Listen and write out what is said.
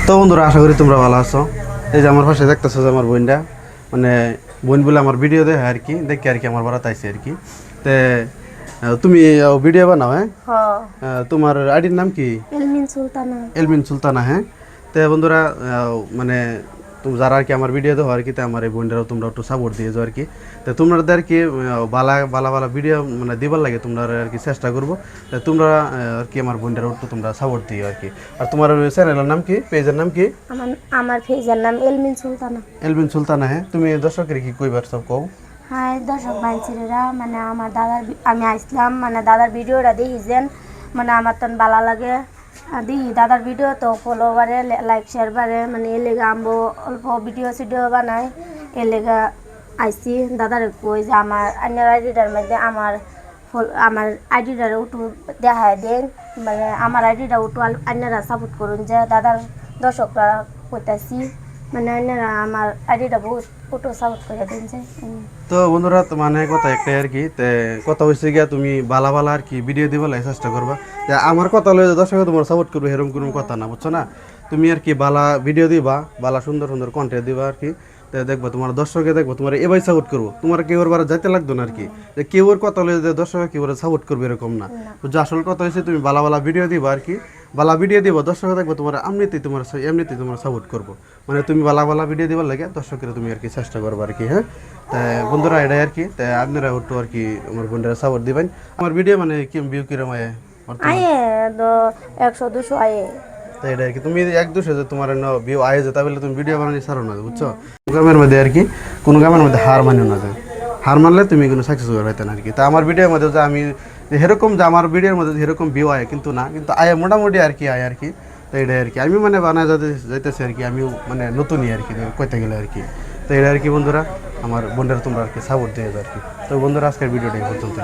তো বন্ধুরা আশা করি তোমরা ভালো আছো। এই যে আমার পাশে দেখতেছো যে আমার বোনটা মানে বোন বলে আমার ভিডিও দেখে আর কি দেখে আর কি আমার বাড়াতে আইছে আর কি। তে তুমি ভিডিও বানাও হ্যাঁ? হ্যাঁ, তোমার আইডির নাম কি? এলমিন সুলতানা। এলমিন সুলতানা হ্যাঁ। তো বন্ধুরা মানে তুমি যারা আর কি আমার ভিডিও দেখো আর কি, তো আমার এই বোনটাও তোমরা একটু সাপোর্ট দিয়ে যাও আর কি। তো তোমরা আর কি বালা বালা বালা ভিডিও মানে দিবার লাগে তোমরা আর কি চেষ্টা করবো। তো তোমরা আর কি আমার বোনটার একটু তোমরা সাপোর্ট দিও আর কি। আর তোমার চ্যানেলের নাম কি, পেজের নাম কি? আমার আমার পেজের নাম এলমিন সুলতানা। এলবিন সুলতানা হ্যাঁ। তুমি দর্শকের কি কইবার সব কও? হ্যাঁ, দর্শক ভাইছিরা মানে আমার আমি আসলাম মানে দাদার ভিডিওটা দেখিছেন, মানে আমার তো ভালো লাগে। দেখি দাদার ভিডিও তো ফলো বাড়ে, লাইক শেয়ার বাড়ে, মানে এর লেগে আমবো অল্প ভিডিও সিডিও বানাই। এর লেগে আইসি দাদার কই যে আমার অন্যের আইডিটার মধ্যে আমার আইডিটার উঠু দেখায় দেন, মানে আমার আইডিটা উঠু অন্যরা সাপোর্ট করুন যে দাদার দর্শকরা কইতাছি, মানে অন্যরা আমার আইডিটা বহুত উঠু সাপোর্ট করে দিন যে। তো বন্ধুরা তো মানে কথা একটাই আর কি, তে কথা হয়েছে গিয়া তুমি বালা বালা আর কি ভিডিও দিবার লাগে চেষ্টা করবা। যে আমার কথা লয়ে দর্শক তোমার সাপোর্ট করবে এরকম কোনো কথা না, বুঝছো না? তুমি আর কি বালা ভিডিও দিবা, বালা সুন্দর সুন্দর কন্টেন্ট দিবা আর কি। তো দেখবো তোমার দর্শকে দেখবো তোমার এবার সাপোর্ট করবো, তোমার কেউ বার যাইতে লাগতো না আর কি। যে কেউ কথা লয়ে যে দর্শকে কেউ সাপোর্ট করবে এরকম না। যে আসল কথা হয়েছে তুমি বালা বালা ভিডিও দিবা আর কি, বালা ভিডিও দিব দর্শক দেখবো তোমার এমনিতেই তোমার সাপোর্ট করবো। মানে তুমি বালা বালা ভিডিও দিবার লাগে দর্শকের তুমি আর কি চেষ্টা করবো আর কি হ্যাঁ। তাই বন্ধুরা এটাই আর কি, তাই আপনারা একটু আর কি আমার বন্ধুরা সাপোর্ট দিবেন। আমার ভিডিও মানে কি ভিউ কিরম আয়ে আয়ে তো 100-200 আয়ে। তাই এটা আর কি তুমি এক দুশো যে তোমার ভিউ আয়ে যেতে বলে তুমি ভিডিও বানানি ছাড়ো না, বুঝছো? গ্রামের মধ্যে আর কি কোনো গ্রামের মধ্যে হার মানিও না যায়, হার মানলে তুমি কোনো সাকসেস হইতে না আর কি। তা আমার ভিডিওর মধ্যে যে আমি এরকম যে আমার ভিডিওর মধ্যে এরকম ভিউ আয় কিন্তু না, কিন্তু আয় মোটামুটি আর কি আয় আর কি। তো এটাই আর কি আমি মানে বানায় যাইতেছি আর কি, আমিও মানে নতুনই আর কি কইতে গেলে আর কি। তো এটা আর কি বন্ধুরা আমার বোনদের তোমরা আর কি সাপোর্ট দিয়ে আর কি। তো বন্ধুরা আজকের ভিডিওটা এই পর্যন্ত।